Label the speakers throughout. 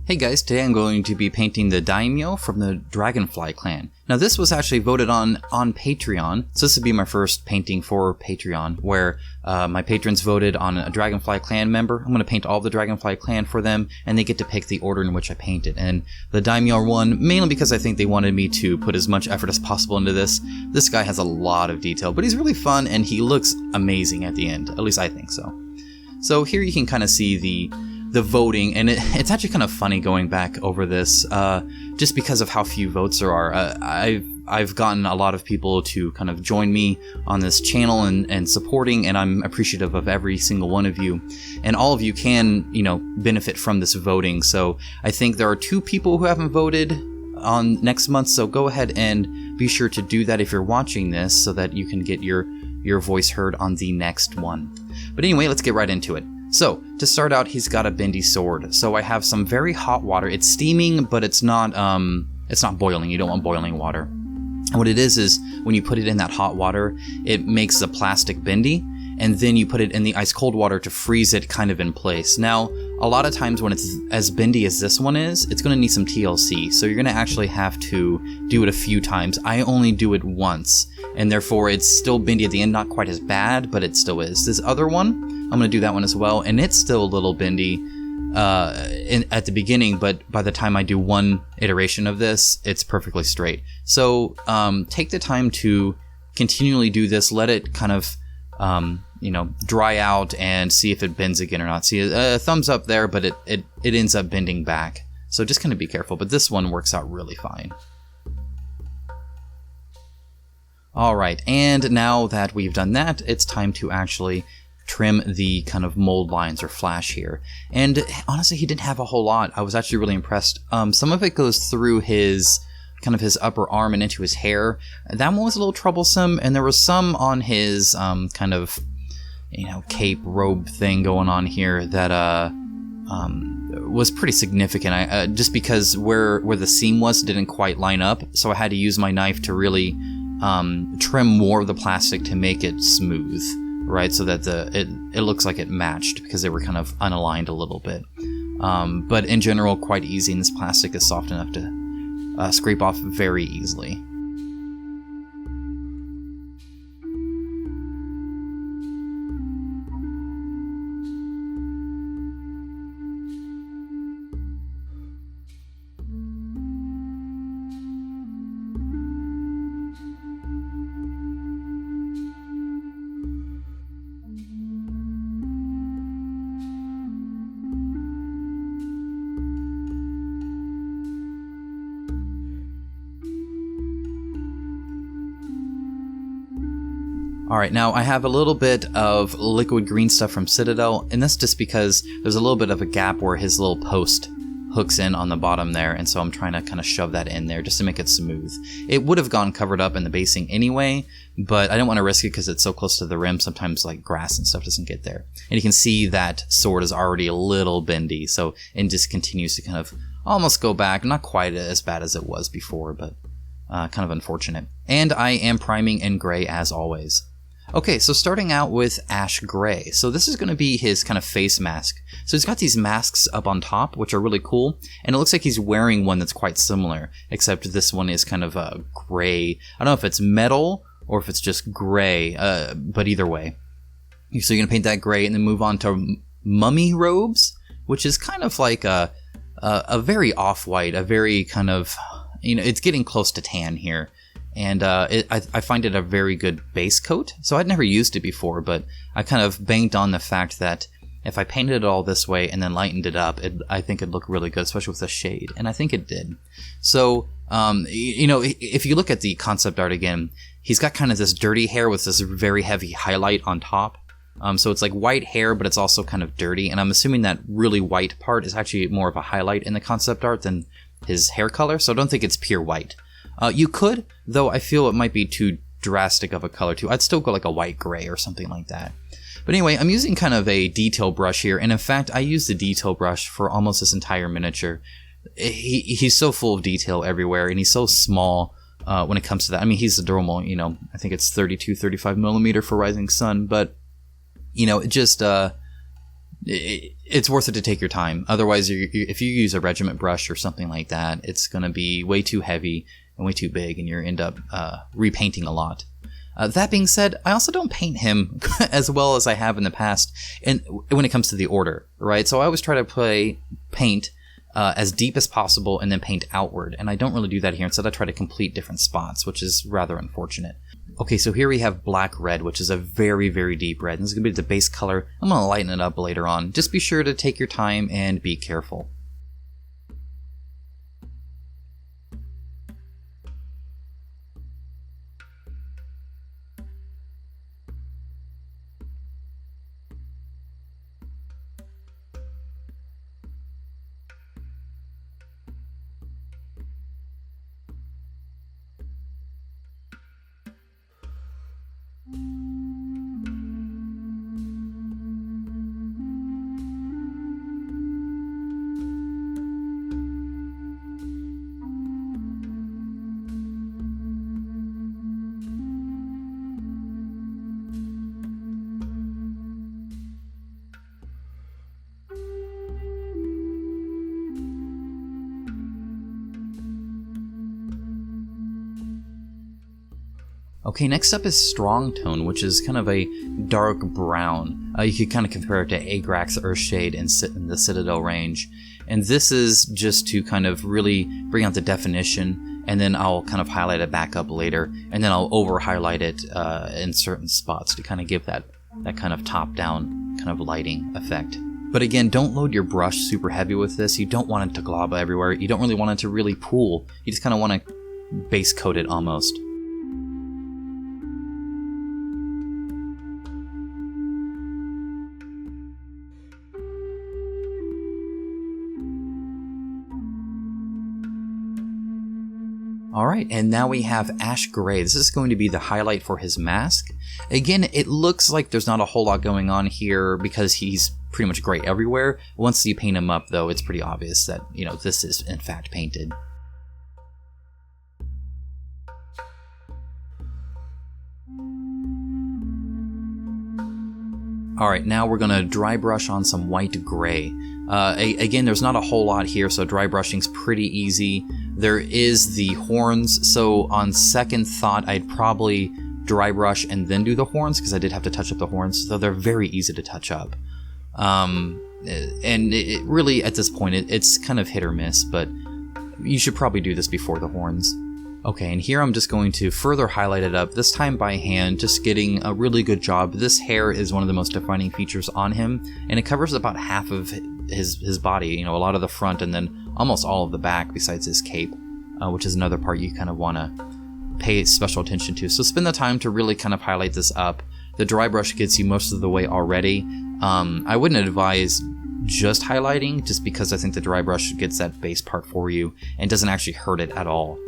Speaker 1: Hey guys, today I'm going to be painting the Daimyo from the Dragonfly Clan. Now this was actually voted on Patreon, so this would be my first painting for Patreon, where my patrons voted on a Dragonfly Clan member. I'm going to paint all the Dragonfly Clan for them, and they get to pick the order in which I paint it. And the Daimyo won, mainly because I think they wanted me to put as much effort as possible into this. This guy has a lot of detail, but he's really fun, and he looks amazing at the end. At least I think so. So here you can kind of see the voting, and it's actually kind of funny going back over this, just because of how few votes there are. I've gotten a lot of people to kind of join me on this channel and supporting, and I'm appreciative of every single one of you. And all of you can, benefit from this voting. So I think there are 2 people who haven't voted on next month, so go ahead and be sure to do that if you're watching this, so that you can get your voice heard on the next one. But anyway, let's get right into it. So, to start out, he's got a bendy sword. So I have some very hot water. It's steaming, but it's not boiling. You don't want boiling water. And what it is when you put it in that hot water, it makes the plastic bendy, and then you put it in the ice cold water to freeze it kind of in place. Now, a lot of times when it's as bendy as this one is, it's going to need some TLC. So you're going to actually have to do it a few times. I only do it once, and therefore it's still bendy at the end, not quite as bad, but it still is. This other one, I'm going to do that one as well, and it's still a little bendy at the beginning, but by the time I do one iteration of this, it's perfectly straight. So take the time to continually do this, let it kind of dry out and see if it bends again or not. See, a thumbs up there, but it ends up bending back. So just kind of be careful, but this one works out really fine. Alright, and now that we've done that, it's time to actually trim the kind of mold lines or flash here. And honestly, he didn't have a whole lot. I was actually really impressed. Some of it goes through his upper arm and into his hair. That one was a little troublesome, and there was some on his cape robe thing going on here that was pretty significant. Just because where the seam was didn't quite line up, so I had to use my knife to really trim more of the plastic to make it smooth. Right, so that it looks like it matched, because they were kind of unaligned a little bit. But in general, quite easy, and this plastic is soft enough to scrape off very easily. Alright, now I have a little bit of liquid green stuff from Citadel, and that's just because there's a little bit of a gap where his little post hooks in on the bottom there, and so I'm trying to kind of shove that in there just to make it smooth. It would have gone covered up in the basing anyway, but I didn't want to risk it because it's so close to the rim. Sometimes like grass and stuff doesn't get there. And you can see that sword is already a little bendy, so it just continues to kind of almost go back. Not quite as bad as it was before, but kind of unfortunate. And I am priming in gray as always. Okay, so starting out with ash gray. So this is going to be his kind of face mask. So he's got these masks up on top, which are really cool. And it looks like he's wearing one that's quite similar, except this one is kind of a gray. I don't know if it's metal or if it's just gray, but either way. So you're going to paint that gray and then move on to mummy robes, which is kind of like a very off-white, a very kind of, it's getting close to tan here. And I find it a very good base coat. So I'd never used it before, but I kind of banked on the fact that if I painted it all this way and then lightened it up, I think it'd look really good, especially with the shade. And I think it did. So, if you look at the concept art again, he's got kind of this dirty hair with this very heavy highlight on top. So it's like white hair, but it's also kind of dirty. And I'm assuming that really white part is actually more of a highlight in the concept art than his hair color. So I don't think it's pure white. You could, though I feel it might be too drastic of a color too. I'd still go like a white gray or something like that. But anyway, I'm using kind of a detail brush here, and in fact, I used the detail brush for almost this entire miniature. He's so full of detail everywhere, and he's so small when it comes to that. I mean, he's a normal, I think it's 32, 35 millimeter for Rising Sun, but, it just, it's worth it to take your time. Otherwise, if you use a regiment brush or something like that, it's going to be way too heavy and way too big, and you end up repainting a lot. That being said, I also don't paint him as well as I have in the past, and when it comes to the order, right? So I always try to paint as deep as possible and then paint outward, and I don't really do that here. Instead, I try to complete different spots, which is rather unfortunate. Okay, so here we have black red, which is a very, very deep red. This is going to be the base color. I'm going to lighten it up later on. Just be sure to take your time and be careful. Okay, next up is Strong Tone, which is kind of a dark brown. You could kind of compare it to Agrax Earthshade in the Citadel range. And this is just to kind of really bring out the definition, and then I'll kind of highlight it back up later, and then I'll over-highlight it in certain spots to kind of give that kind of top-down kind of lighting effect. But again, don't load your brush super heavy with this. You don't want it to glob everywhere. You don't really want it to really pool. You just kind of want to base coat it almost. Alright, and now we have Ash Gray. This is going to be the highlight for his mask. Again, it looks like there's not a whole lot going on here because he's pretty much gray everywhere. Once you paint him up, though, it's pretty obvious that, you know, this is in fact painted. Alright, now we're going to dry brush on some white gray. Again, there's not a whole lot here, so dry brushing's pretty easy. There is the horns, so on second thought, I'd probably dry brush and then do the horns, because I did have to touch up the horns, so they're very easy to touch up. And it really, at this point, it's kind of hit or miss, but you should probably do this before the horns. Okay, and here I'm just going to further highlight it up, this time by hand, just getting a really good job. This hair is one of the most defining features on him, and it covers about half of his body, you know, a lot of the front and then almost all of the back besides his cape, which is another part you kind of want to pay special attention to. So spend the time to really kind of highlight this up. The dry brush gets you most of the way already. I wouldn't advise just highlighting, just because I think the dry brush gets that base part for you and doesn't actually hurt it at all.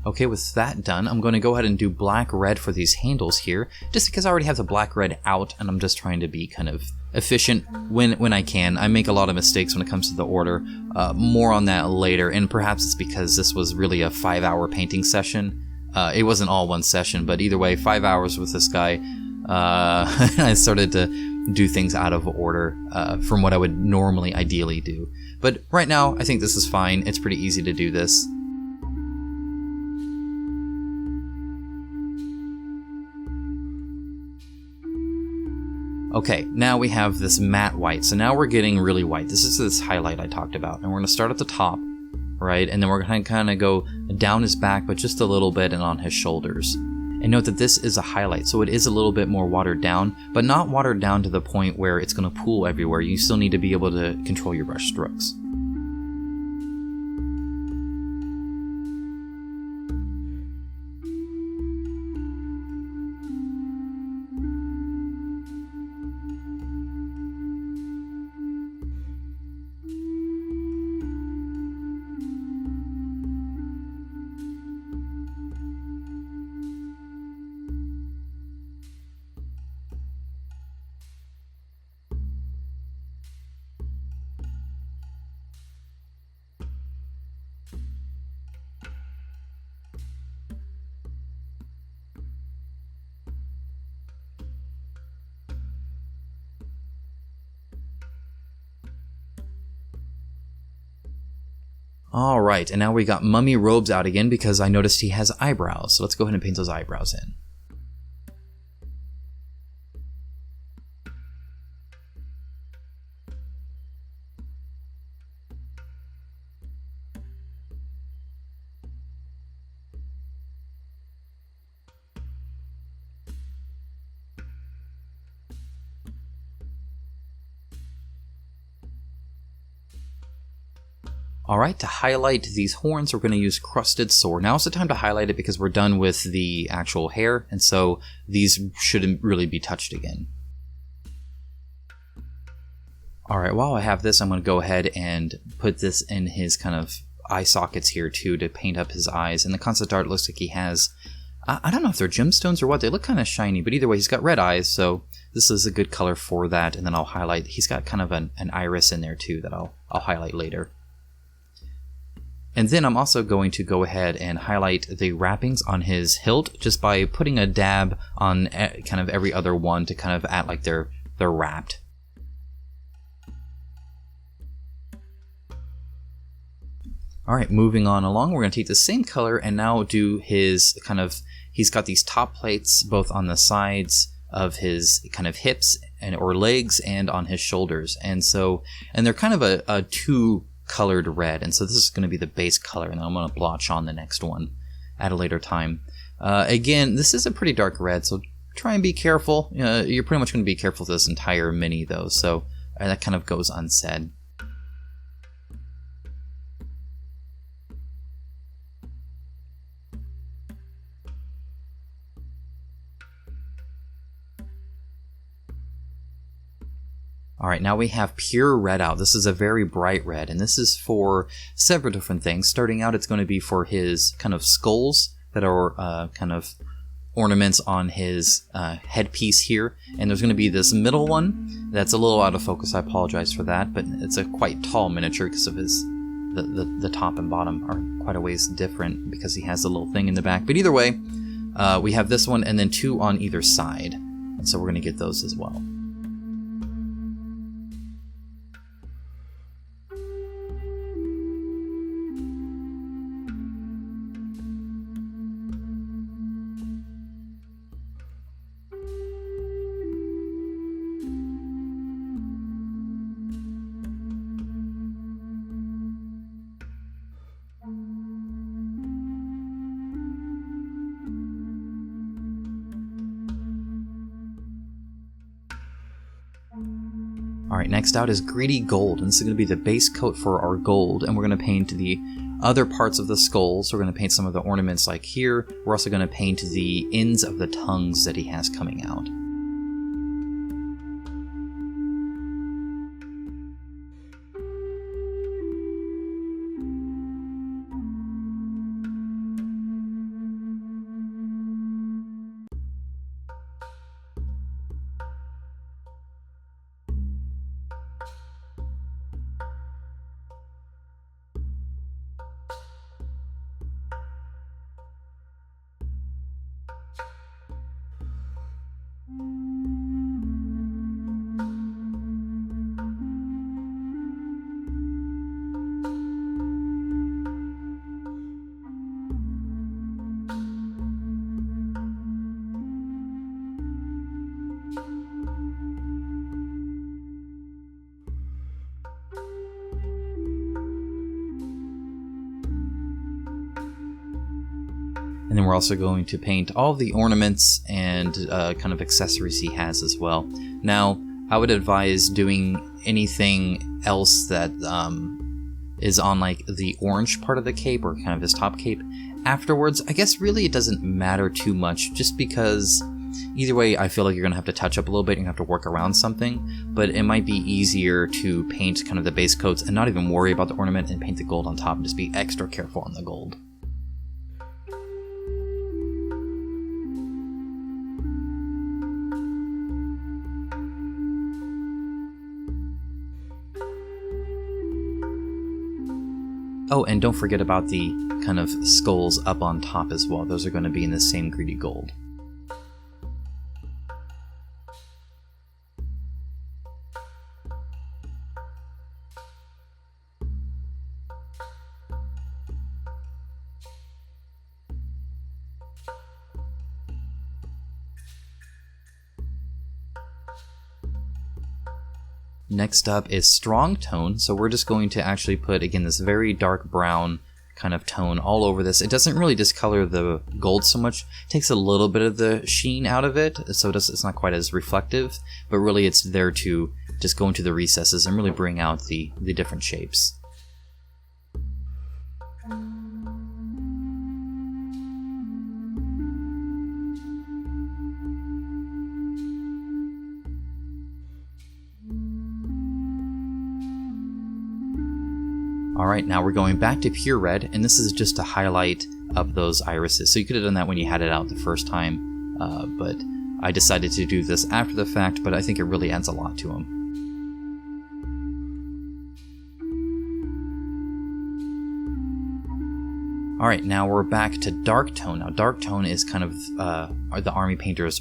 Speaker 1: Okay, with that done, I'm going to go ahead and do black-red for these handles here, just because I already have the black-red out, and I'm just trying to be kind of efficient when I can. I make a lot of mistakes when it comes to the order. More on that later, and perhaps it's because this was really a 5-hour painting session. It wasn't all one session, but either way, 5 hours with this guy, I started to do things out of order from what I would normally ideally do. But right now, I think this is fine. It's pretty easy to do this. Okay, now we have this matte white, so now we're getting really white. This is this highlight I talked about, and we're going to start at the top, right, and then we're going to kind of go down his back, but just a little bit, and on his shoulders. And note that this is a highlight, so it is a little bit more watered down, but not watered down to the point where it's going to pool everywhere. You still need to be able to control your brush strokes. Alright, and now we got Mummy Robes out again because I noticed he has eyebrows. So let's go ahead and paint those eyebrows in. Alright, to highlight these horns, we're going to use Crusted Sore. Now is the time to highlight it because we're done with the actual hair, and so these shouldn't really be touched again. Alright, while I have this, I'm going to go ahead and put this in his kind of eye sockets here too to paint up his eyes. And the concept art looks like he has, I don't know if they're gemstones or what, they look kind of shiny, but either way, he's got red eyes, so this is a good color for that. And then I'll highlight, he's got kind of an iris in there too that I'll highlight later. And then I'm also going to go ahead and highlight the wrappings on his hilt just by putting a dab on kind of every other one to kind of act like they're wrapped. Alright, moving on along, we're going to take the same color and now do his kind of, he's got these top plates both on the sides of his kind of hips or legs and on his shoulders. And they're kind of a two colored red, and so this is going to be the base color, and I'm going to blotch on the next one at a later time. Again, this is a pretty dark red, so try and be careful. You're pretty much going to be careful with this entire mini though, so that kind of goes unsaid. Alright, now we have pure red out. This is a very bright red, and this is for several different things. Starting out, it's going to be for his kind of skulls that are kind of ornaments on his headpiece here. And there's going to be this middle one that's a little out of focus. I apologize for that, but it's a quite tall miniature because of his the top and bottom are quite a ways different because he has a little thing in the back. But either way, we have this one and then two on either side. And so we're going to get those as well. Alright, next out is Greedy Gold, and this is going to be the base coat for our gold, and we're going to paint the other parts of the skulls. So we're going to paint some of the ornaments like here. We're also going to paint the ends of the tongues that he has coming out. And then we're also going to paint all of the ornaments and kind of accessories he has as well. Now, I would advise doing anything else that is on like the orange part of the cape or kind of his top cape afterwards. I guess really it doesn't matter too much, just because either way I feel like you're going to have to touch up a little bit and have to work around something, but it might be easier to paint kind of the base coats and not even worry about the ornament and paint the gold on top and just be extra careful on the gold. Oh, and don't forget about the kind of skulls up on top as well. Those are going to be in the same greedy gold. Next up is strong tone, so we're just going to actually put, again, this very dark brown kind of tone all over this. It doesn't really discolor the gold so much. It takes a little bit of the sheen out of it, so it's not quite as reflective, but really it's there to just go into the recesses and really bring out the different shapes. Alright, now we're going back to pure red, and this is just to highlight up those irises. So you could have done that when you had it out the first time, but I decided to do this after the fact, but I think it really adds a lot to them. Alright, now we're back to dark tone. Now dark tone is kind of the army painter's,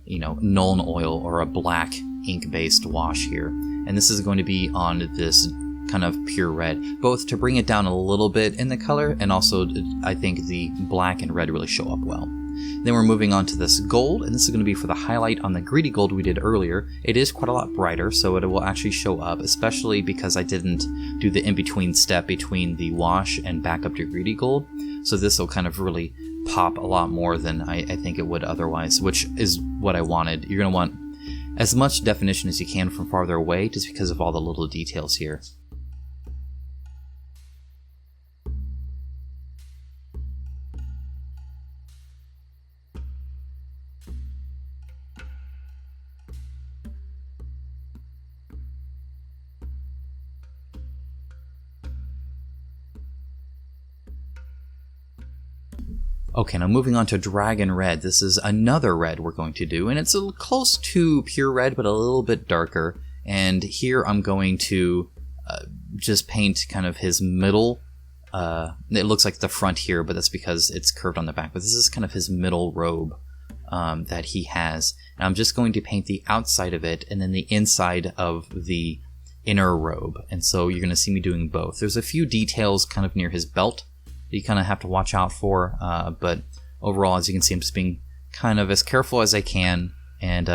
Speaker 1: Nuln oil or a black ink-based wash here. And this is going to be on this kind of pure red, both to bring it down a little bit in the color, and also I think the black and red really show up well. Then we're moving on to this gold, and this is going to be for the highlight on the greedy gold we did earlier. It is quite a lot brighter, so it will actually show up, especially because I didn't do the in-between step between the wash and back up to greedy gold. So this will kind of really pop a lot more than I think it would otherwise, which is what I wanted. You're going to want as much definition as you can from farther away, just because of all the little details here. Okay, now moving on to Dragon Red. This is another red we're going to do, and it's close to pure red, but a little bit darker. And here I'm going to just paint kind of his middle. It looks like the front here, but that's because it's curved on the back. But this is kind of his middle robe that he has. And I'm just going to paint the outside of it, and then the inside of the inner robe. And so you're going to see me doing both. There's a few details kind of near his belt you kind of have to watch out for, but overall, as you can see, I'm just being kind of as careful as I can, and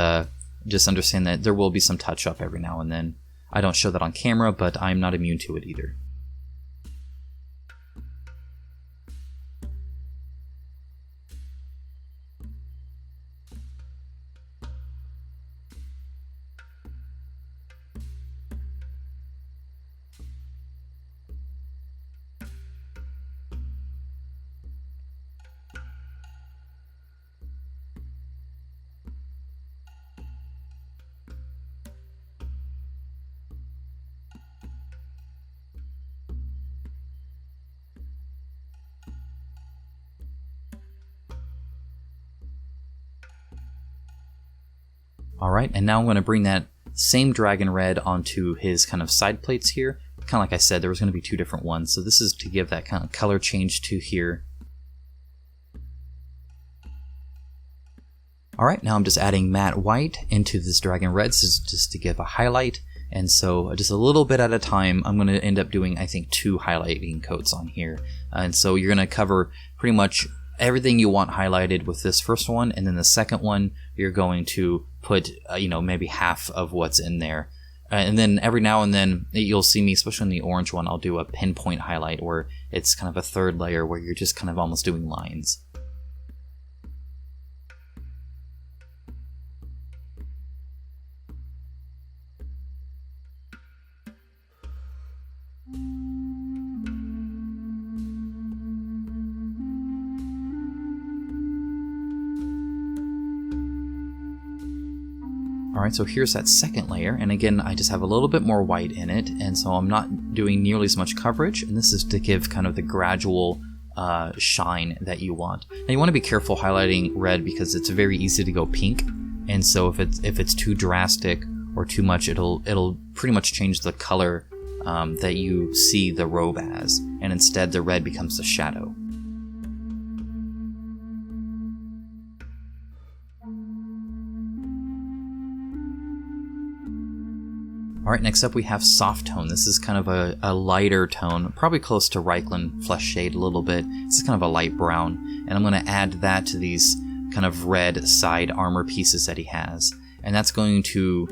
Speaker 1: just understand that there will be some touch up every now and then. I don't show that on camera, but I'm not immune to it either. Alright, and now I'm going to bring that same Dragon Red onto his kind of side plates here. Kind of like I said, there was going to be two different ones, so this is to give that kind of color change to here. Alright, now I'm just adding matte white into this Dragon Red, this is just to give a highlight. And so just a little bit at a time, I'm going to end up doing, I think, 2 highlighting coats on here. And so you're going to cover pretty much everything you want highlighted with this first one, and then the second one you're going to put maybe half of what's in there, and then every now and then you'll see me, especially in the orange one, I'll do a pinpoint highlight where it's kind of a third layer where you're just kind of almost doing lines. Alright, so here's that second layer, and again, I just have a little bit more white in it, and so I'm not doing nearly as much coverage, and this is to give kind of the gradual shine that you want. Now you want to be careful highlighting red because it's very easy to go pink, and so if it's too drastic or too much, it'll pretty much change the color that you see the robe as, and instead the red becomes the shadow. Alright, next up we have soft tone. This is kind of a lighter tone, probably close to Reikland flesh shade a little bit. This is kind of a light brown, and I'm going to add that to these kind of red side armor pieces that he has. And that's going to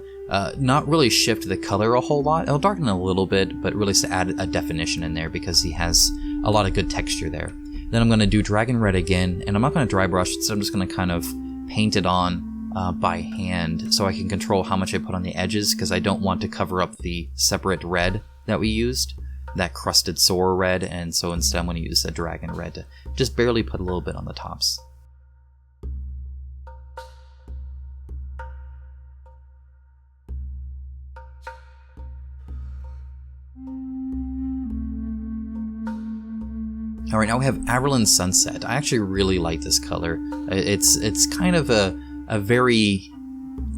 Speaker 1: not really shift the color a whole lot. It'll darken a little bit, but really to add a definition in there because he has a lot of good texture there. Then I'm going to do Dragon Red again, and I'm not going to dry brush, so I'm just going to kind of paint it on by hand so I can control how much I put on the edges because I don't want to cover up the separate red that we used, that Crusted Sore red, and so instead I'm going to use a Dragon Red to just barely put a little bit on the tops. Alright, now we have Averland Sunset. I actually really like this color. It's kind of a very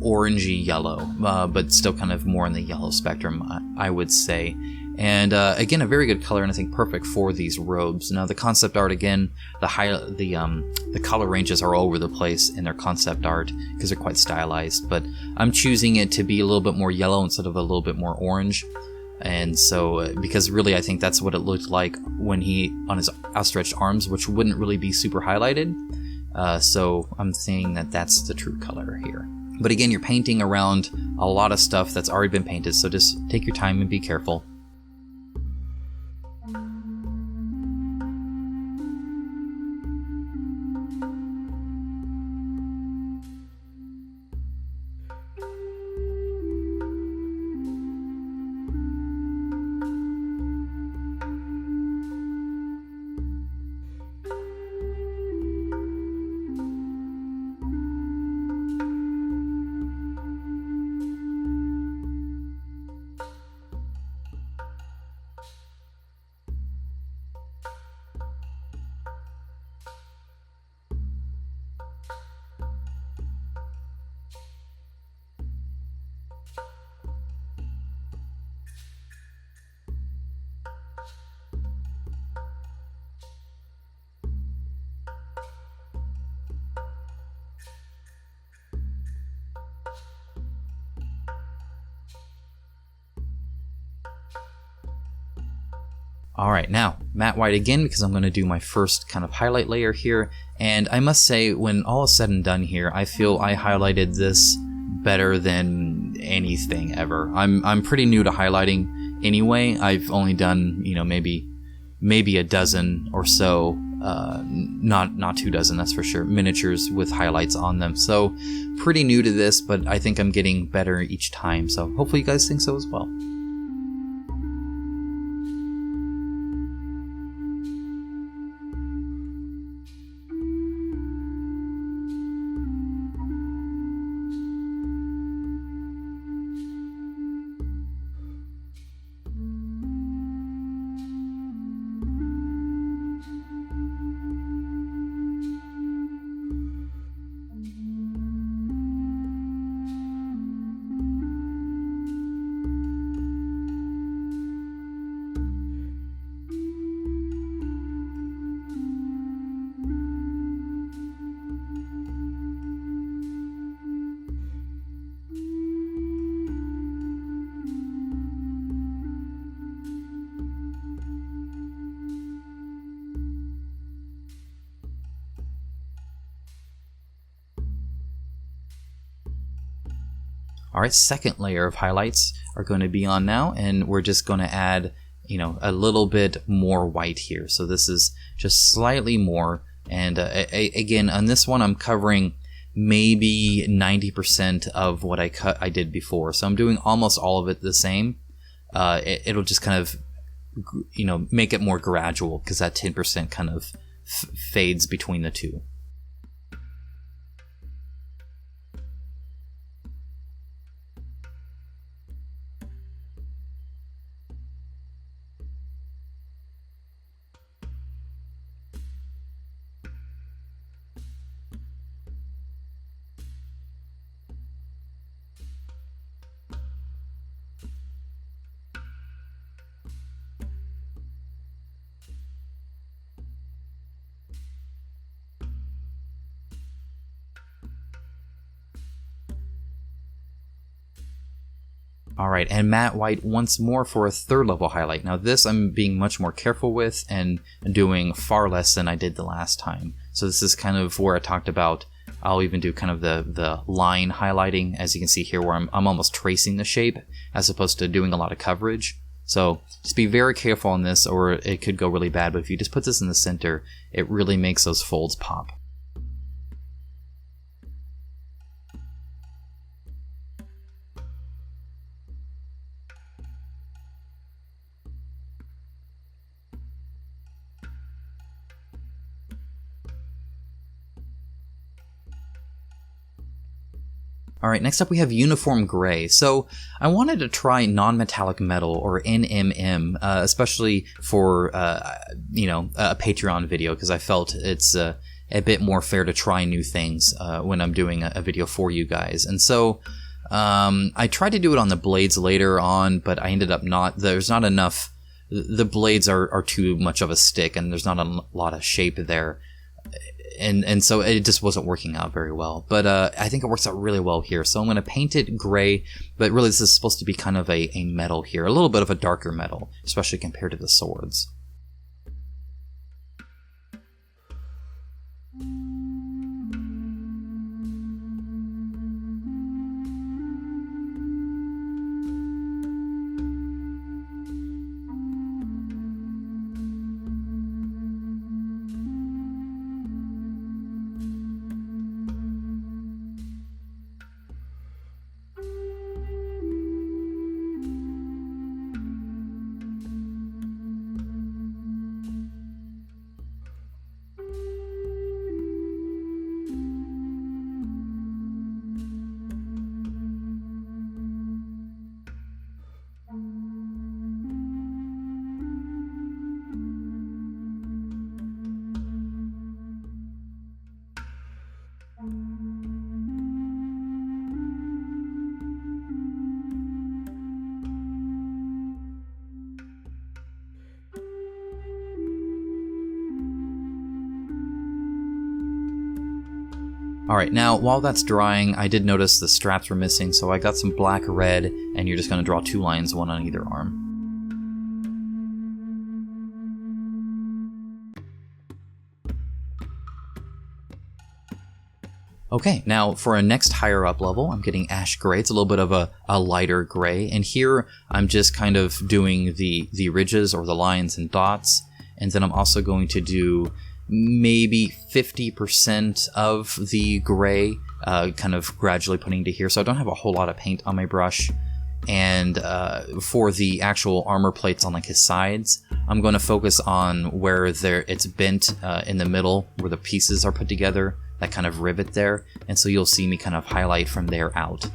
Speaker 1: orangey yellow, but still kind of more in the yellow spectrum, I would say. And again, a very good color, and I think perfect for these robes. Now the concept art, again, the color ranges are all over the place in their concept art because they're quite stylized, but I'm choosing it to be a little bit more yellow instead of a little bit more orange. And so, because really I think that's what it looked like when he, on his outstretched arms, which wouldn't really be super highlighted. So I'm saying that that's the true color here. But again, you're painting around a lot of stuff that's already been painted, so just take your time and be careful. Alright, now, matte white again because I'm going to do my first kind of highlight layer here, and I must say, when all is said and done here, I feel I highlighted this better than anything ever. I'm pretty new to highlighting anyway. I've only done, you know, maybe a dozen or so, not 2 dozen, that's for sure, miniatures with highlights on them. So, pretty new to this, but I think I'm getting better each time, so hopefully you guys think so as well. Alright, second layer of highlights are going to be on now, and we're just going to add, you know, a little bit more white here. So this is just slightly more, and again, on this one I'm covering maybe 90% of what I did before. So I'm doing almost all of it the same. It'll just kind of, you know, make it more gradual because that 10% kind of fades between the two. Alright, and matte white once more for a third level highlight. Now this I'm being much more careful with and doing far less than I did the last time. So this is kind of where I talked about, I'll even do kind of the line highlighting, as you can see here, where I'm almost tracing the shape as opposed to doing a lot of coverage. So just be very careful on this or it could go really bad, but if you just put this in the center, it really makes those folds pop. Alright, next up we have Uniform Gray. So I wanted to try non-metallic metal, or NMM, especially for, a Patreon video, because I felt it's a bit more fair to try new things when I'm doing a video for you guys. And so I tried to do it on the blades later on, but I ended up there's not enough, the blades are too much of a stick, and there's not a lot of shape there. And so it just wasn't working out very well. But I think it works out really well here. So I'm going to paint it gray, but really this is supposed to be kind of a metal here. A little bit of a darker metal, especially compared to the swords. Alright, now while that's drying, I did notice the straps were missing, so I got some black red, and you're just going to draw 2 lines, one on either arm. Okay, now for a next higher up level, I'm getting ash gray. It's a little bit of a lighter gray, and here I'm just kind of doing the ridges or the lines and dots, and then I'm also going to do maybe 50% of the gray, kind of gradually putting to here, so I don't have a whole lot of paint on my brush. And for the actual armor plates on like his sides, I'm going to focus on where it's bent in the middle, where the pieces are put together, that kind of rivet there, and so you'll see me kind of highlight from there out.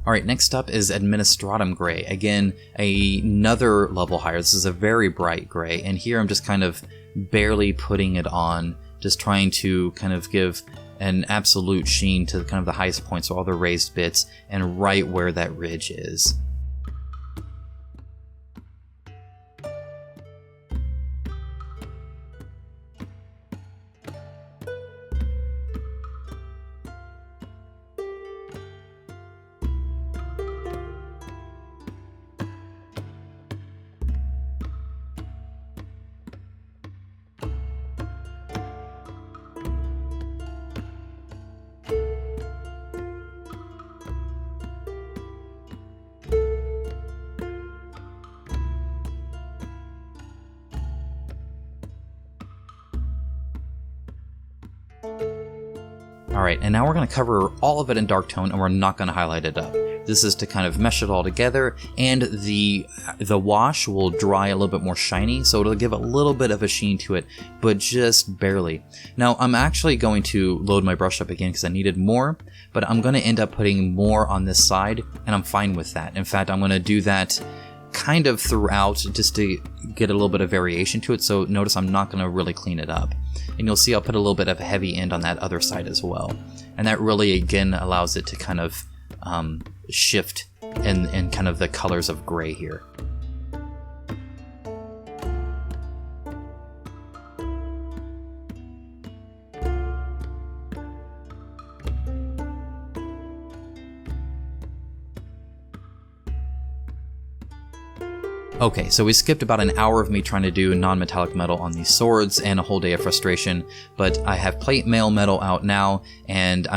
Speaker 1: Alright, next up is Administratum Gray. Again, another level higher. This is a very bright gray, and here I'm just kind of barely putting it on, just trying to kind of give an absolute sheen to kind of the highest points, so all the raised bits, and right where that ridge is. Alright, and now we're going to cover all of it in dark tone, and we're not going to highlight it up. This is to kind of mesh it all together, and the wash will dry a little bit more shiny, so it'll give a little bit of a sheen to it, but just barely. Now, I'm actually going to load my brush up again because I needed more, but I'm going to end up putting more on this side, and I'm fine with that. In fact, I'm going to do that kind of throughout just to get a little bit of variation to it, so notice I'm not going to really clean it up. And you'll see I'll put a little bit of a heavy end on that other side as well. And that really, again, allows it to kind of shift in kind of the colors of gray here. Okay, so we skipped about an hour of me trying to do non-metallic metal on these swords and a whole day of frustration, but I have plate mail metal out now, and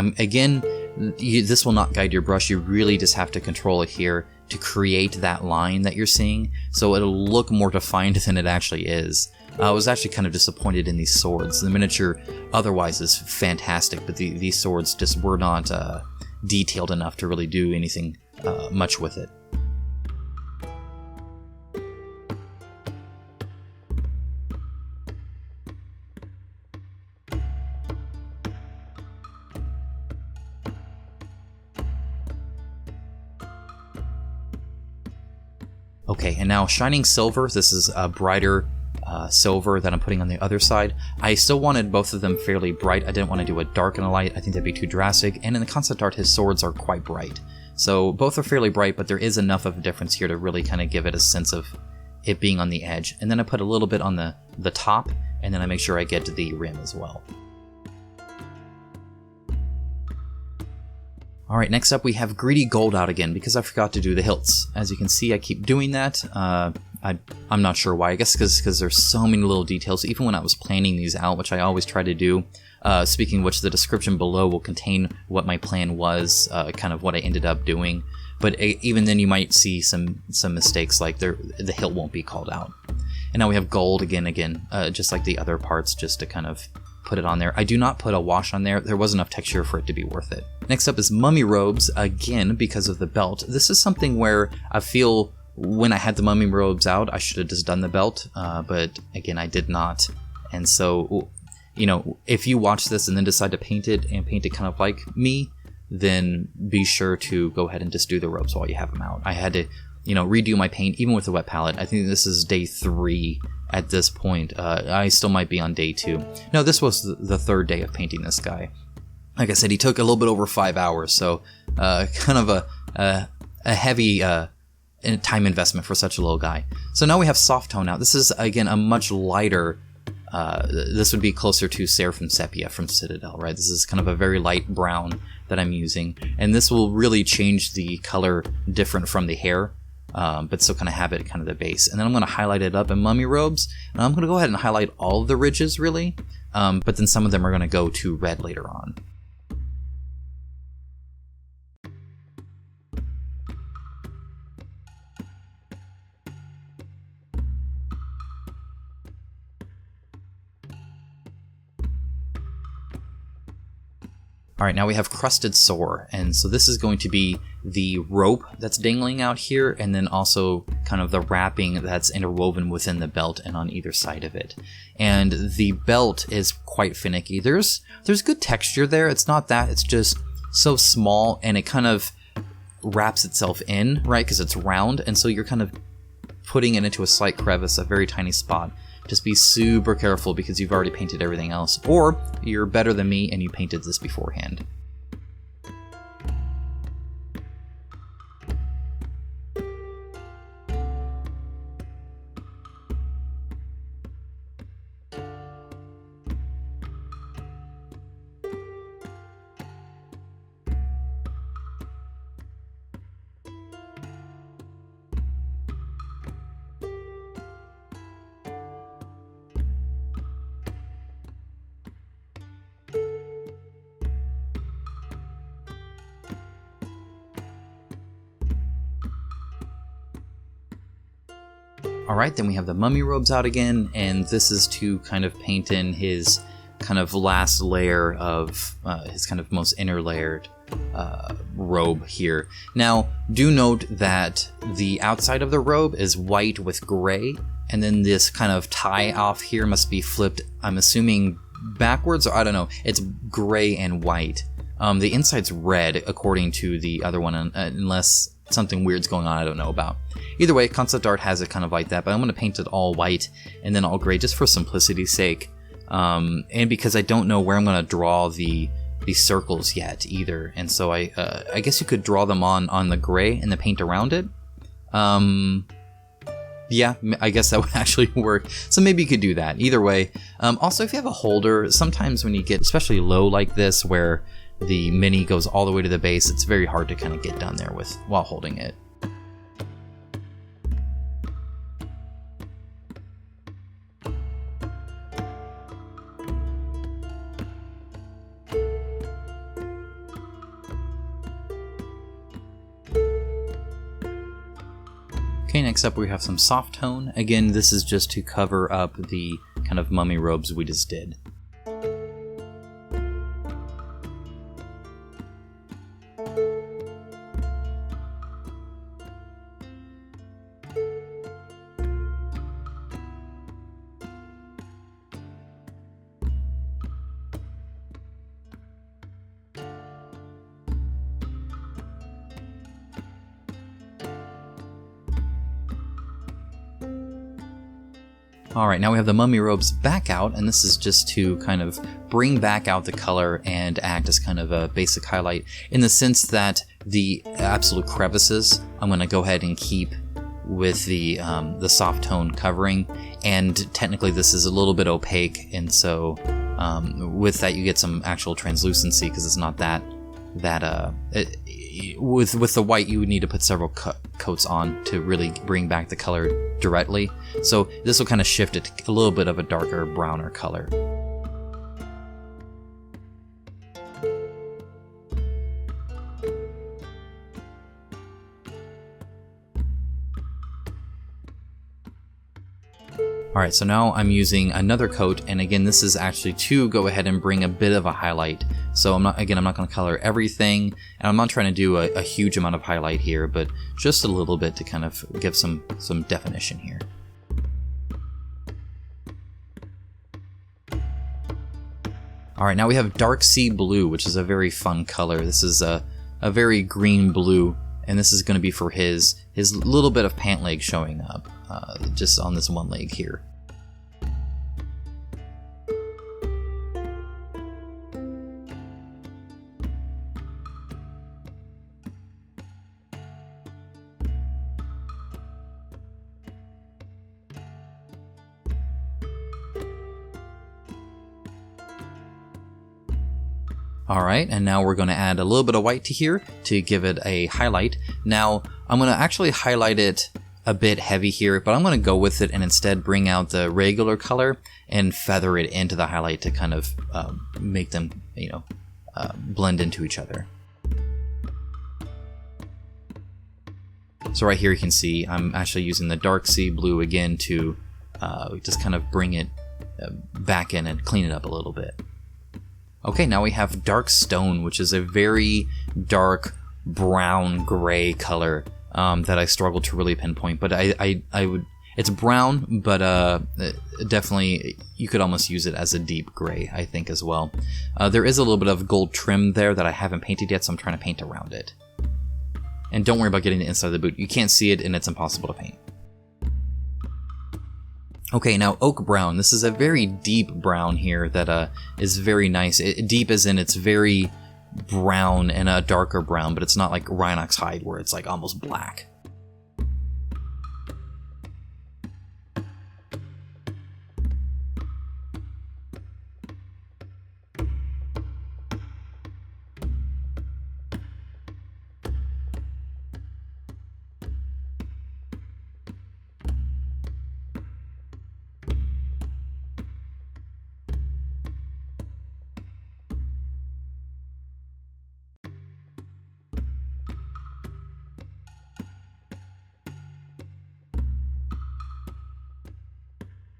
Speaker 1: this will not guide your brush. You really just have to control it here to create that line that you're seeing, so it'll look more defined than it actually is. I was actually kind of disappointed in these swords. The miniature otherwise is fantastic, but these swords just were not detailed enough to really do anything much with it. Okay, and now Shining Silver. This is a brighter silver that I'm putting on the other side. I still wanted both of them fairly bright. I didn't want to do a dark and a light. I think that'd be too drastic. And in the concept art, his swords are quite bright. So both are fairly bright, but there is enough of a difference here to really kind of give it a sense of it being on the edge. And then I put a little bit on the top, and then I make sure I get to the rim as well. Alright, next up we have Greedy Gold out again, because I forgot to do the hilts. As you can see, I keep doing that. I'm not sure why. I guess because there's so many little details, even when I was planning these out, which I always try to do. Speaking of which, the description below will contain what my plan was, kind of what I ended up doing. But even then you might see some mistakes, like the hilt won't be called out. And now we have gold again, just like the other parts, just to kind of put it on there. I do not put a wash on there. There was enough texture for it to be worth it. Next up is mummy robes, again, because of the belt. This is something where I feel when I had the mummy robes out, I should have just done the belt, but again, I did not. And so, you know, if you watch this and then decide to paint it and paint it kind of like me, then be sure to go ahead and just do the robes while you have them out. I had to, you know, redo my paint, even with the wet palette. I think this is day 3 at this point. I still might be on day 2. No, this was the 3rd day of painting this guy. Like I said, he took a little bit over 5 hours, so kind of a heavy time investment for such a little guy. So now we have soft tone out. This is, again, a much lighter, this would be closer to Seraphim Sepia from Citadel, right? This is kind of a very light brown that I'm using, and this will really change the color different from the hair, but still kind of have it kind of the base. And then I'm going to highlight it up in mummy robes, and I'm going to go ahead and highlight all of the ridges, really, but then some of them are going to go to red later on. Alright, now we have Crusted Sore, and so this is going to be the rope that's dangling out here, and then also kind of the wrapping that's interwoven within the belt and on either side of it. And the belt is quite finicky. There's good texture there. It's not that, it's just so small, and it kind of wraps itself in, right, because it's round, and so you're kind of putting it into a slight crevice, a very tiny spot. Just be super careful because you've already painted everything else, or you're better than me and you painted this beforehand. Alright, then we have the mummy robes out again, and this is to kind of paint in his kind of last layer of his kind of most inner layered robe here. Now, do note that the outside of the robe is white with gray, and then this kind of tie off here must be flipped, I'm assuming backwards, or I don't know, it's gray and white. The inside's red according to the other one, unless something weird's going on I don't know about. Either way, concept art has it kind of like that, but I'm going to paint it all white and then all gray just for simplicity's sake, and because I don't know where I'm going to draw these circles yet either, and so I guess you could draw them on the gray and then paint around it. Yeah, I guess that would actually work. So maybe you could do that. Either way, also if you have a holder, sometimes when you get especially low like this, where the mini goes all the way to the base, it's very hard to kind of get down there while holding it. Okay, next up we have some soft tone. Again, this is just to cover up the kind of mummy robes we just did. Alright, now we have the mummy robes back out, and this is just to kind of bring back out the color and act as kind of a basic highlight, in the sense that the absolute crevices I'm going to go ahead and keep with the soft tone covering, and technically this is a little bit opaque, and so with that you get some actual translucency because it's not with the white you would need to put several coats on to really bring back the color directly. So this will kind of shift it to a little bit of a darker, browner color. Alright, so now I'm using another coat, and again this is actually to go ahead and bring a bit of a highlight. So I'm not going to color everything, and I'm not trying to do a huge amount of highlight here, but just a little bit to kind of give some definition here. Alright, now we have dark sea blue, which is a very fun color. This is a very green blue, and this is going to be for his little bit of pant leg showing up, just on this one leg here. Alright, and now we're going to add a little bit of white to here to give it a highlight. Now, I'm going to actually highlight it a bit heavy here, but I'm going to go with it and instead bring out the regular color and feather it into the highlight to kind of make them, blend into each other. So right here you can see I'm actually using the dark sea blue again to just kind of bring it back in and clean it up a little bit. Okay, now we have dark stone, which is a very dark brown gray color that I struggle to really pinpoint, but I would, it's brown, but definitely you could almost use it as a deep gray, I think, as well. There is a little bit of gold trim there that I haven't painted yet, so I'm trying to paint around it. And don't worry about getting the inside of the boot. You can't see it and it's impossible to paint. Okay, now oak brown. This is a very deep brown here that is very nice. Deep as in it's very brown and a darker brown, but it's not like Rhinox hide where it's like almost black.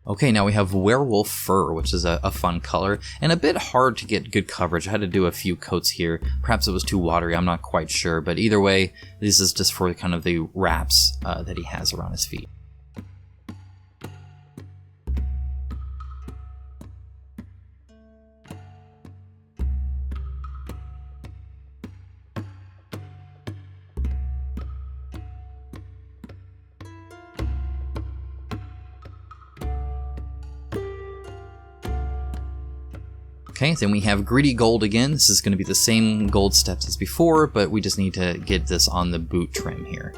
Speaker 1: Okay, now we have werewolf fur, which is a fun color, and a bit hard to get good coverage. I had to do a few coats here. Perhaps it was too watery, I'm not quite sure, but either way, this is just for kind of the wraps that he has around his feet. Okay, then we have Greedy Gold again. This is going to be the same gold steps as before, but we just need to get this on the boot trim here.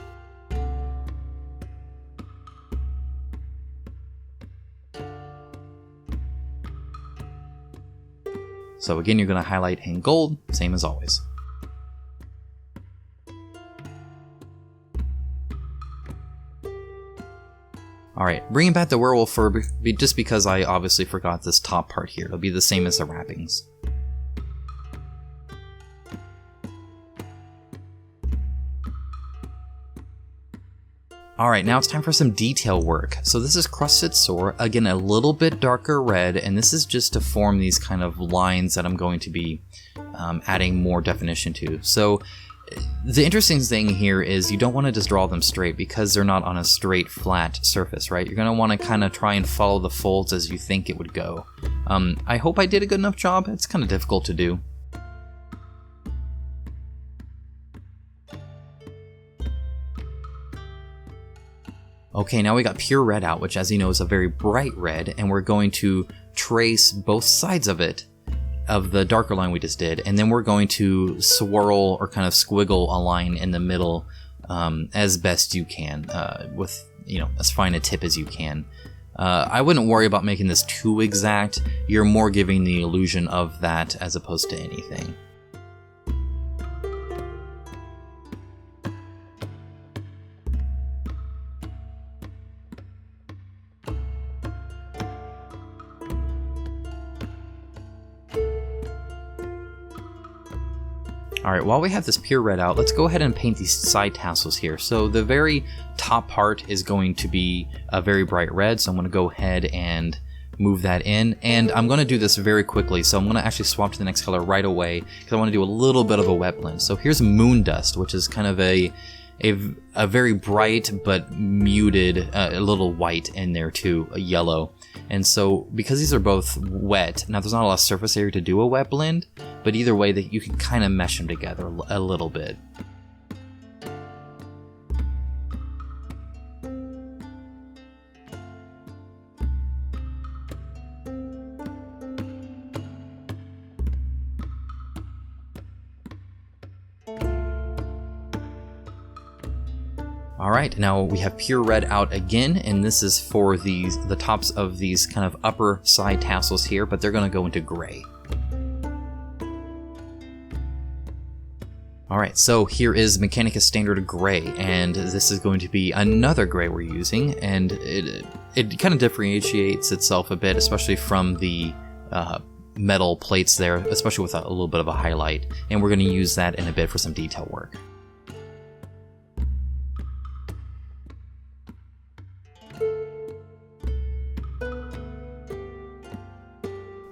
Speaker 1: So again, you're going to highlight in gold, same as always. Alright, bringing back the werewolf fur just because I obviously forgot this top part here. It'll be the same as the wrappings. Alright, now it's time for some detail work. So this is Crusted Sore, again a little bit darker red, and this is just to form these kind of lines that I'm going to be adding more definition to. So the interesting thing here is you don't want to just draw them straight because they're not on a straight flat surface, right? You're going to want to kind of try and follow the folds as you think it would go. I hope I did a good enough job. It's kind of difficult to do. Okay, now we got pure red out, which as you know is a very bright red, and we're going to trace both sides of it, of the darker line we just did, and then we're going to swirl or kind of squiggle a line in the middle as best you can, with, you know, as fine a tip as you can. I wouldn't worry about making this too exact. You're more giving the illusion of that as opposed to anything. Alright, while we have this pure red out, let's go ahead and paint these side tassels here. So the very top part is going to be a very bright red, so I'm going to go ahead and move that in. And I'm going to do this very quickly, so I'm going to actually swap to the next color right away, because I want to do a little bit of a wet blend. So here's Moon Dust, which is kind of a very bright but muted, a little white in there too, a yellow. And so because these are both wet, now there's not a lot of surface area to do a wet blend, but either way that you can kind of mesh them together a little bit. Alright, now we have pure red out again, and this is for the tops of these kind of upper side tassels here, but they're going to go into gray. Alright, so here is Mechanicus Standard Gray, and this is going to be another gray we're using, and it kind of differentiates itself a bit, especially from the metal plates there, especially with a little bit of a highlight, and we're going to use that in a bit for some detail work.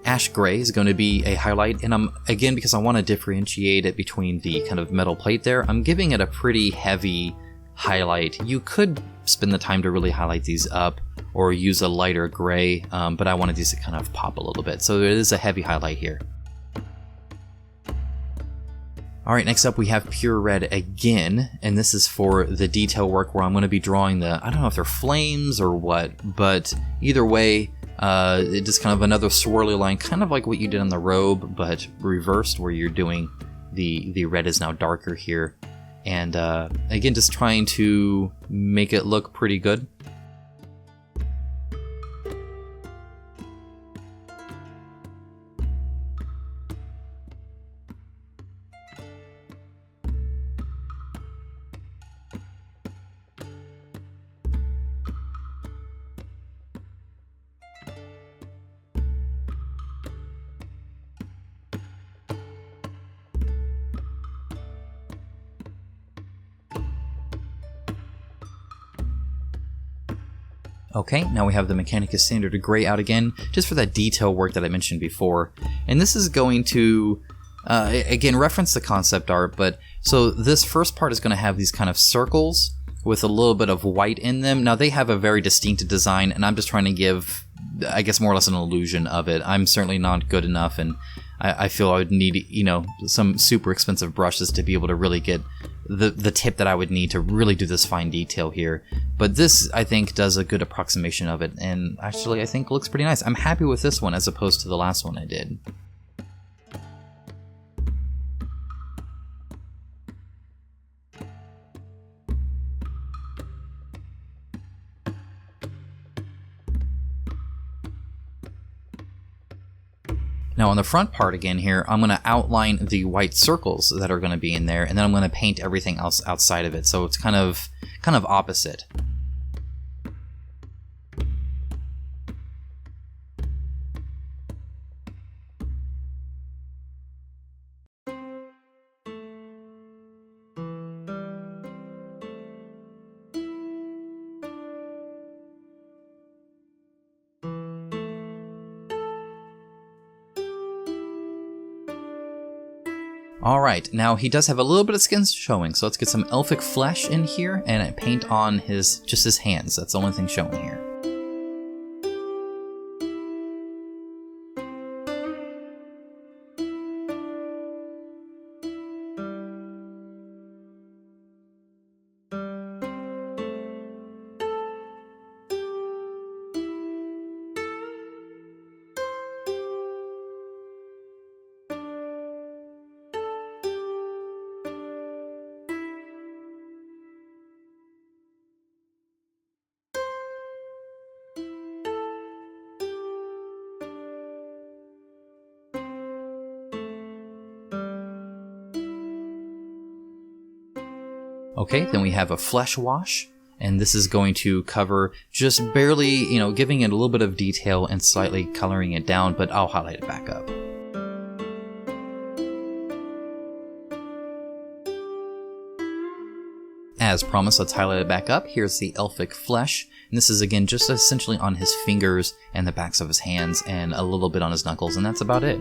Speaker 1: Ash Gray is going to be a highlight, and again, because I want to differentiate it between the kind of metal plate there, I'm giving it a pretty heavy highlight. You could spend the time to really highlight these up or use a lighter gray, but I wanted these to kind of pop a little bit, so it is a heavy highlight here. Alright, next up we have pure red again, and this is for the detail work where I'm going to be drawing I don't know if they're flames or what, but either way, it's just kind of another swirly line, kind of like what you did on the robe, but reversed, where you're doing the red is now darker here. And again, just trying to make it look pretty good. Okay, now we have the Mechanicus Standard Gray out again, just for that detail work that I mentioned before. And this is going to, again, reference the concept art, but so this first part is going to have these kind of circles with a little bit of white in them. Now they have a very distinct design, and I'm just trying to give, I guess, more or less an illusion of it. I'm certainly not good enough, and I feel I would need, you know, some super expensive brushes to be able to really get the tip that I would need to really do this fine detail here. But this, I think, does a good approximation of it, and actually I think looks pretty nice. I'm happy with this one as opposed to the last one I did. Now on the front part again here, I'm going to outline the white circles that are going to be in there, and then I'm going to paint everything else outside of it, so it's kind of opposite. Alright, now he does have a little bit of skin showing, so let's get some elfic flesh in here and paint on just his hands. That's the only thing showing here. Okay, then we have a flesh wash, and this is going to cover just barely, you know, giving it a little bit of detail and slightly coloring it down, but I'll highlight it back up. As promised, let's highlight it back up. Here's the elfic flesh, and this is again just essentially on his fingers and the backs of his hands and a little bit on his knuckles, and that's about it.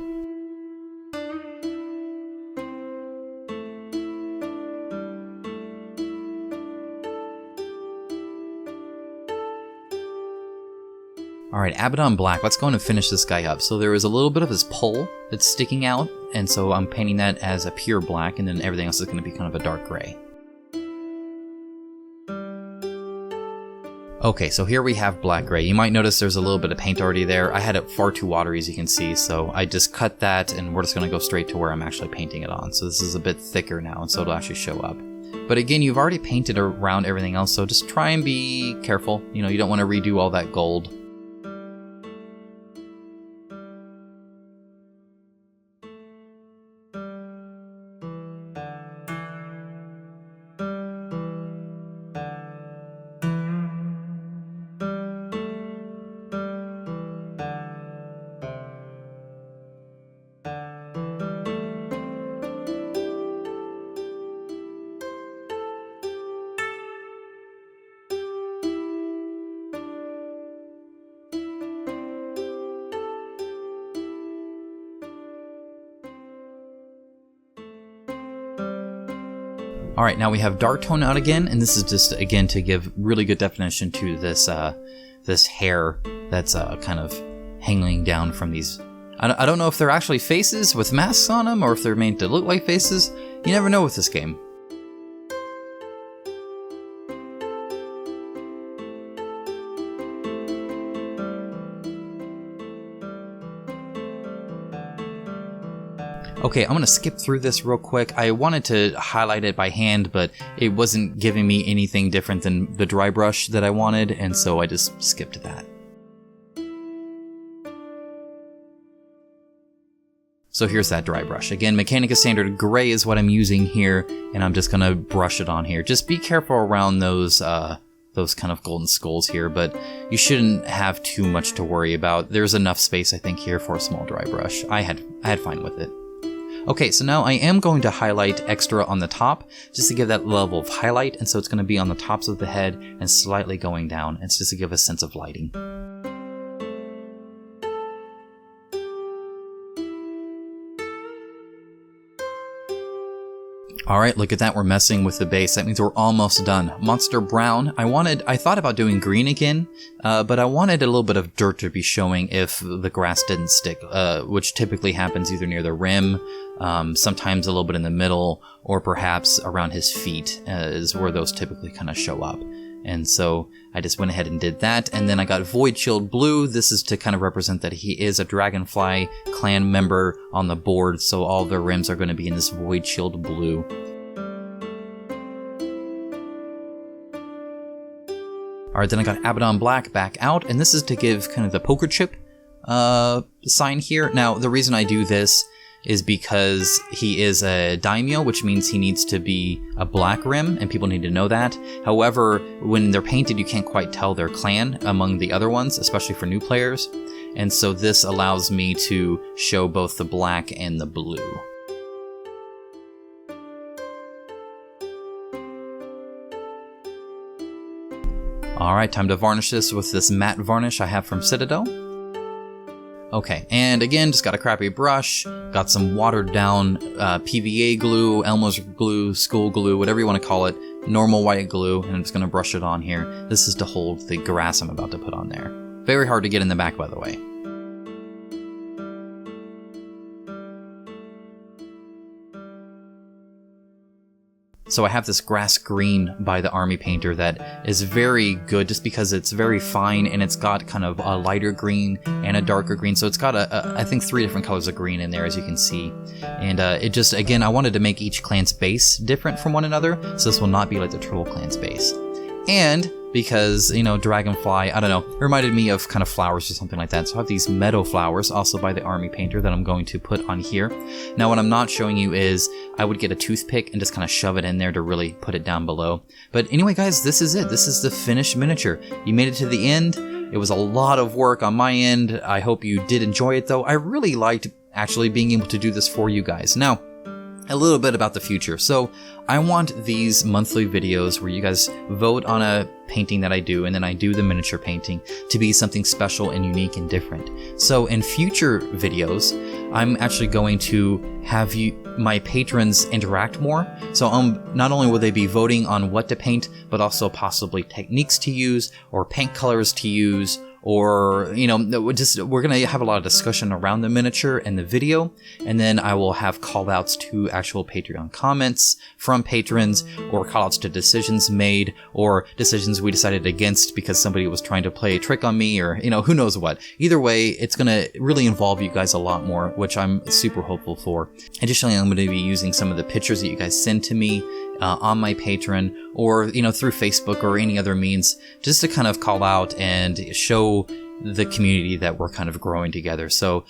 Speaker 1: Alright, Abaddon Black, let's go in and finish this guy up. So there is a little bit of his poll that's sticking out, and so I'm painting that as a pure black, and then everything else is going to be kind of a dark gray. Okay, so here we have black gray. You might notice there's a little bit of paint already there. I had it far too watery, as you can see, so I just cut that, and we're just going to go straight to where I'm actually painting it on. So this is a bit thicker now, and so it'll actually show up. But again, you've already painted around everything else, so just try and be careful. You know, you don't want to redo all that gold. Alright, now we have dark tone out again, and this is just, again, to give really good definition to this this hair that's kind of hanging down from these. I don't know if they're actually faces with masks on them, or if they're made to look like faces. You never know with this game. Okay, I'm going to skip through this real quick. I wanted to highlight it by hand, but it wasn't giving me anything different than the dry brush that I wanted, and so I just skipped that. So here's that dry brush. Again, Mechanicus Standard Gray is what I'm using here, and I'm just going to brush it on here. Just be careful around those kind of golden skulls here, but you shouldn't have too much to worry about. There's enough space, I think, here for a small dry brush. I had fun with it. Okay, so now I am going to highlight extra on the top, just to give that level of highlight, and so it's going to be on the tops of the head and slightly going down, and it's just to give a sense of lighting. Alright, look at that, we're messing with the base. That means we're almost done. Monster Brown, I thought about doing green again, but I wanted a little bit of dirt to be showing if the grass didn't stick, which typically happens either near the rim, sometimes a little bit in the middle, or perhaps around his feet is where those typically kind of show up. And so I just went ahead and did that, and then I got Void Shield Blue. This is to kind of represent that he is a Dragonfly Clan member on the board, so all the rims are going to be in this Void Shield Blue. Alright, then I got Abaddon Black back out, and this is to give kind of the poker chip sign here. Now, the reason I do this is because he is a daimyo, which means he needs to be a black rim, and people need to know that. However, when they're painted, you can't quite tell their clan among the other ones, especially for new players. And so this allows me to show both the black and the blue. Alright, time to varnish this with this matte varnish I have from Citadel. Okay, and again, just got a crappy brush, got some watered down PVA glue, Elmer's glue, school glue, whatever you want to call it, normal white glue, and I'm just going to brush it on here. This is to hold the grass I'm about to put on there. Very hard to get in the back, by the way. So I have this grass green by the Army Painter that is very good just because it's very fine and it's got kind of a lighter green and a darker green. So it's got I think 3 different colors of green in there, as you can see. And it just, again, I wanted to make each clan's base different from one another. So this will not be like the Turtle Clan's base. And because, you know, Dragonfly, I don't know, it reminded me of kind of flowers or something like that. So I have these meadow flowers, also by the Army Painter, that I'm going to put on here. Now, what I'm not showing you is I would get a toothpick and just kind of shove it in there to really put it down below. But anyway, guys, this is it. This is the finished miniature. You made it to the end. It was a lot of work on my end. I hope you did enjoy it, though. I really liked actually being able to do this for you guys. Now, a little bit about the future. So I want these monthly videos where you guys vote on a painting that I do, and then I do the miniature painting, to be something special and unique and different. So in future videos, I'm actually going to have my patrons interact more. So not only will they be voting on what to paint, but also possibly techniques to use or paint colors to use, or, you know, we're going to have a lot of discussion around the miniature and the video, and then I will have callouts to actual Patreon comments from patrons, or callouts to decisions made, or decisions we decided against because somebody was trying to play a trick on me, or, you know, who knows what. Either way, it's going to really involve you guys a lot more, which I'm super hopeful for. Additionally, I'm going to be using some of the pictures that you guys send to me on my Patreon, or, you know, through Facebook or any other means, just to kind of call out and show the community that we're kind of growing together. So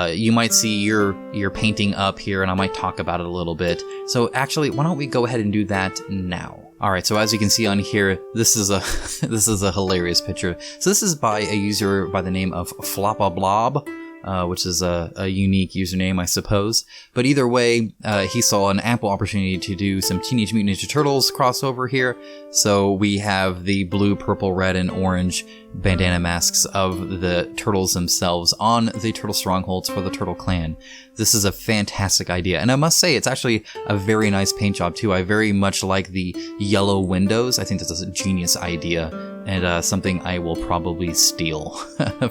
Speaker 1: you might see your painting up here, and I might talk about it a little bit. So actually, why don't we go ahead and do that now? Alright, so as you can see on here, this is a this is a hilarious picture. So this is by a user by the name of Flopablob, which is a unique username, I suppose. But either way, he saw an ample opportunity to do some Teenage Mutant Ninja Turtles crossover here. So we have the blue, purple, red, and orange bandana masks of the turtles themselves on the turtle strongholds for the Turtle Clan. This is a fantastic idea, and I must say it's actually a very nice paint job too. I very much like the yellow windows. I think this is a genius idea, and something I will probably steal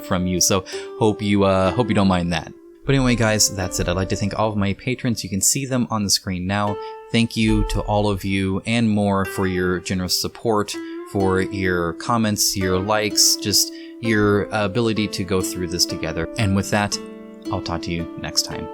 Speaker 1: from you. So hope you don't mind that. But anyway, guys, that's it. I'd like to thank all of my patrons. You can see them on the screen now. Thank you to all of you and more for your generous support, for your comments, your likes, just your ability to go through this together. And with that, I'll talk to you next time.